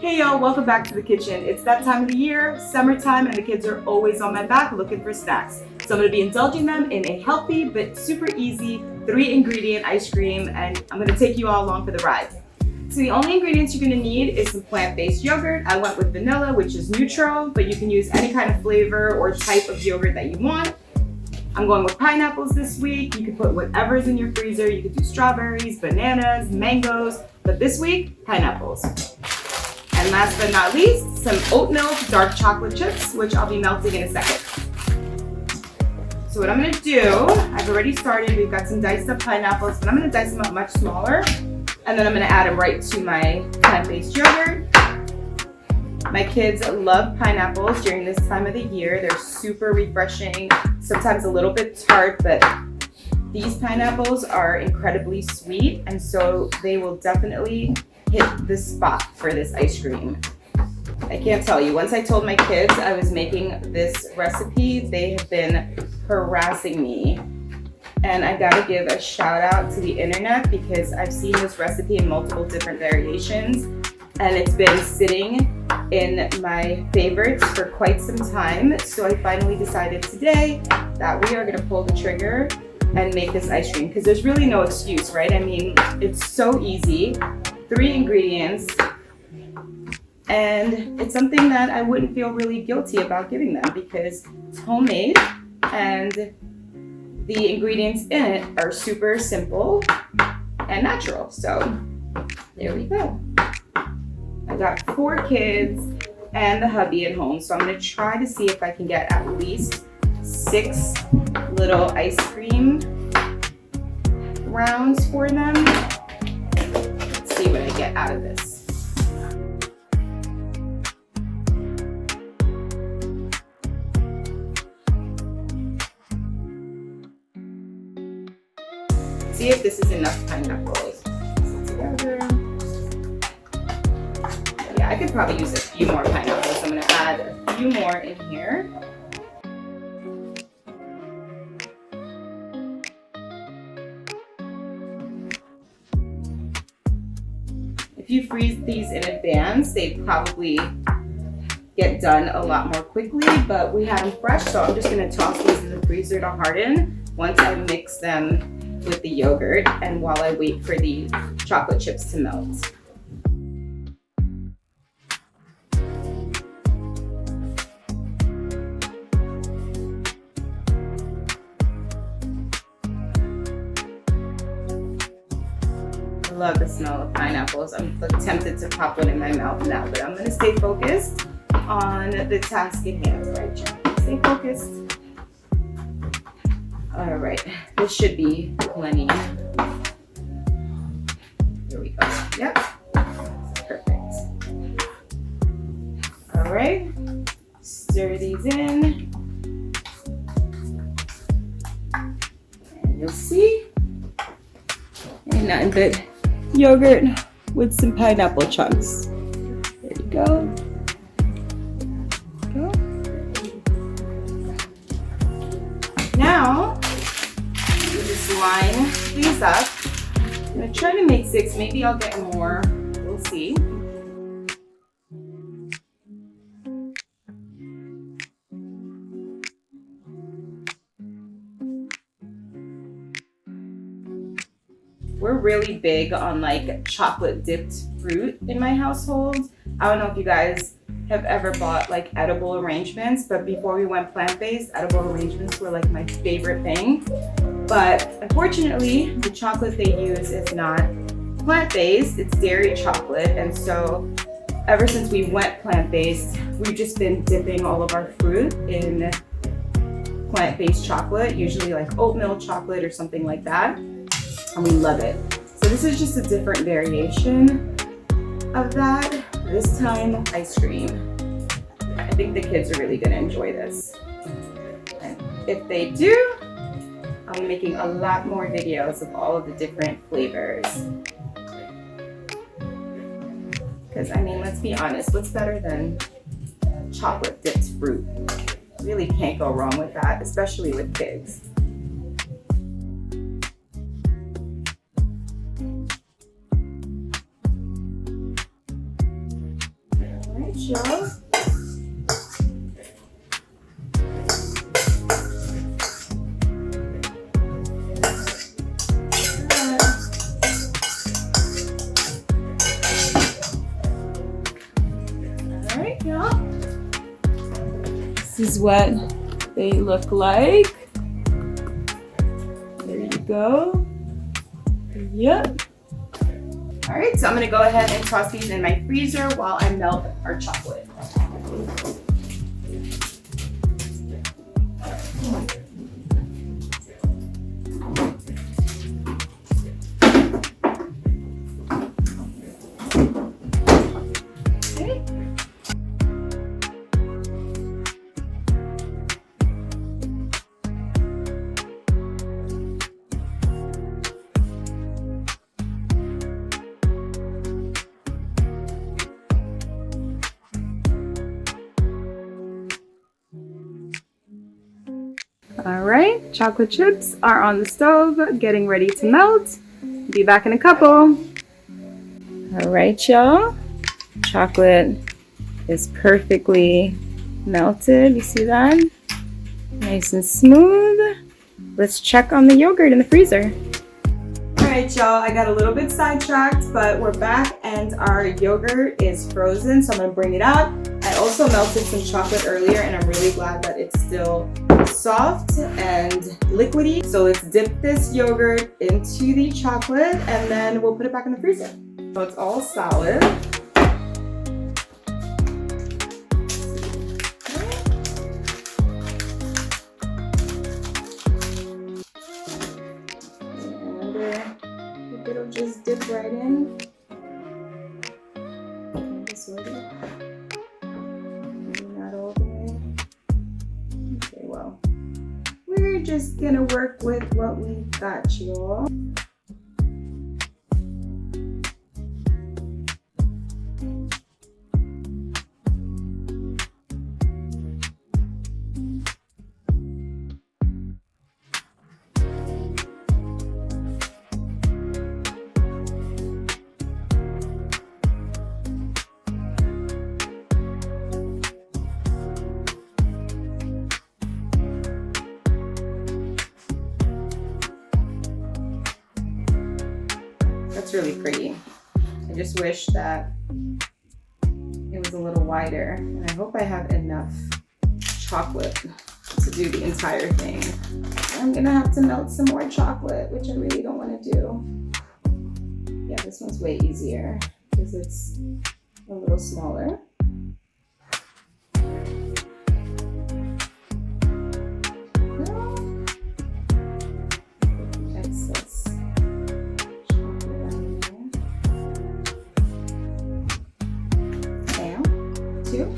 Hey y'all, welcome back to the kitchen. It's that time of the year, summertime, and the kids are always on my back looking for snacks. So I'm gonna be indulging them in a healthy but super easy 3-ingredient ice cream, and I'm gonna take you all along for the ride. So the only ingredients you're gonna need is some plant-based yogurt. I went with vanilla, which is neutral, but you can use any kind of flavor or type of yogurt that you want. I'm going with pineapples this week. You can put whatever's in your freezer. You could do strawberries, bananas, mangoes, but this week, pineapples. And last but not least, some oat milk dark chocolate chips, which I'll be melting in a second. So what I'm gonna do, I've already started, we've got some diced up pineapples, but I'm gonna dice them up much smaller. And then I'm gonna add them right to my plant-based yogurt. My kids love pineapples during this time of the year. They're super refreshing, sometimes a little bit tart, but these pineapples are incredibly sweet, and so they will definitely hit the spot for this ice cream. I can't tell you, once I told my kids I was making this recipe, they have been harassing me. And I gotta give a shout out to the internet because I've seen this recipe in multiple different variations, and it's been sitting in my favorites for quite some time. So I finally decided today that we are gonna pull the trigger and make this ice cream, because there's really no excuse, right? I mean, it's so easy. 3 ingredients, and it's something that I wouldn't feel really guilty about giving them because it's homemade and the ingredients in it are super simple and natural. So there we go. I got 4 kids and the hubby at home, so I'm gonna try to see if I can get at least 6 little ice cream rounds for them. See what I get out of this. See if this is enough pineapples. Together. Yeah, I could probably use a few more pineapples. I'm gonna add a few more in here. If you freeze these in advance, they probably get done a lot more quickly, but we have them fresh, so I'm just gonna toss these in the freezer to harden once I mix them with the yogurt and while I wait for the chocolate chips to melt. I love the smell of pineapples. I'm tempted to pop one in my mouth now, but I'm gonna stay focused on the task at hand, right, Jen? Stay focused. All right, this should be plenty. Here we go. Yep, perfect. All right, stir these in. And you'll see, ain't nothing but yogurt with some pineapple chunks. There you go. Now, you just line these up. I'm gonna try to make 6, maybe I'll get more, we'll see. We're really big on like chocolate dipped fruit in my household. I don't know if you guys have ever bought like edible arrangements, but before we went plant-based, edible arrangements were like my favorite thing. But unfortunately, the chocolate they use is not plant-based, it's dairy chocolate. And so ever since we went plant-based, we've just been dipping all of our fruit in plant-based chocolate, usually like oatmeal chocolate or something like that. And we love it. So this is just a different variation of that. This time, ice cream. I think the kids are really gonna enjoy this. And if they do, I'll be making a lot more videos of all of the different flavors. Because I mean, let's be honest, what's better than chocolate dipped fruit? Really can't go wrong with that, especially with kids. right, y'all. Alright, y'all. This is what they look like. There you go. Yep. Alright, so I'm gonna go ahead and toss these in my freezer while I melt our chocolate. All right, chocolate chips are on the stove, getting ready to melt. Be back in a couple. All right, y'all. Chocolate is perfectly melted. You see that? Nice and smooth. Let's check on the yogurt in the freezer. All right, y'all. I got a little bit sidetracked, but we're back and our yogurt is frozen, so I'm gonna bring it out. I also melted some chocolate earlier, and I'm really glad that it's still soft and liquidy. So let's dip this yogurt into the chocolate and then we'll put it back in the freezer. So it's all solid. And it'll just dip right in. This way. Not all the way. Okay, well. We're just gonna work with what we got, y'all. That's really pretty. I just wish that it was a little wider, and I hope I have enough chocolate to do the entire thing. I'm gonna have to melt some more chocolate, which I really don't want to do. Yeah, this one's way easier because it's a little smaller. Two.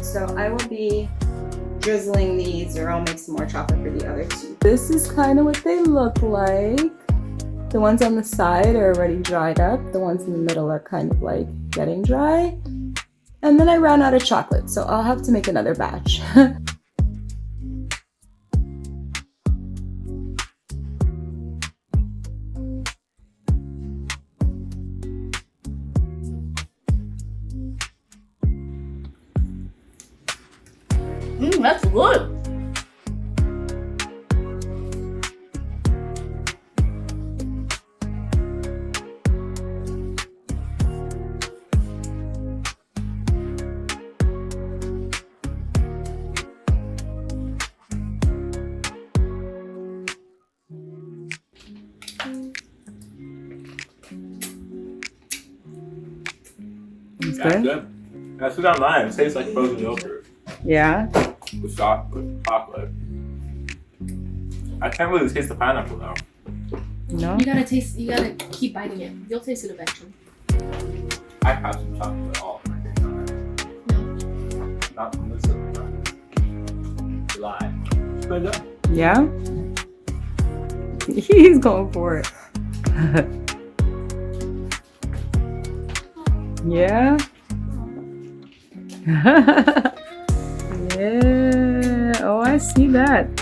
So I will be drizzling these, or I'll make some more chocolate for the other two. This is kind of what they look like. The ones on the side are already dried up. The ones in the middle are kind of like getting dry. And then I ran out of chocolate, so I'll have to make another batch. That's good. It's That's good? good. That's not mine. It tastes like frozen yogurt Yeah. with chocolate. I can't really taste the pineapple though. No? You gotta keep biting it. You'll taste it eventually. I have some chocolate all over my face. No. Not from this side. You lie. It's good though. Yeah? He's going for it. Yeah? Yeah. Oh, I see that.